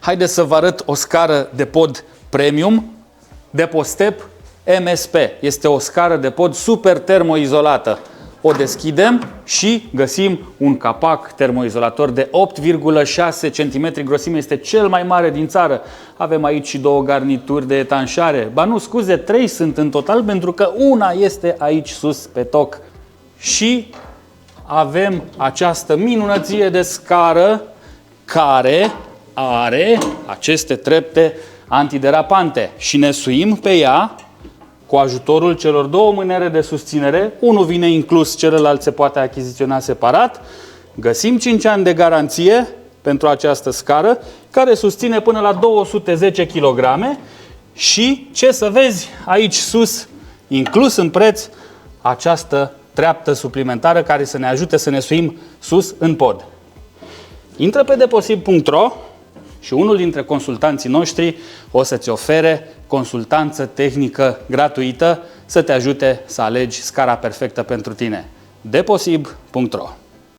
Haideți să vă arăt o scară de pod premium, Depostep MSP. Este o scară de pod super termoizolată. O deschidem și găsim un capac termoizolator de 8,6 cm grosime. Este cel mai mare din țară. Avem aici și 2 garnituri de etanșare. Ba nu, scuze, 3 sunt în total, pentru că una este aici sus pe toc. Și avem această minunăție de scară care are aceste trepte antiderapante și ne suim pe ea cu ajutorul celor 2 mânere de susținere. Unul vine inclus, celălalt se poate achiziționa separat. Găsim 5 ani de garanție pentru această scară, care susține până la 210 kg și, ce să vezi, aici sus, inclus în preț, această treaptă suplimentară care să ne ajute să ne suim sus în pod. Intră pe deposip.ro și unul dintre consultanții noștri o să-ți ofere consultanță tehnică gratuită să te ajute să alegi scara perfectă pentru tine. deposip.ro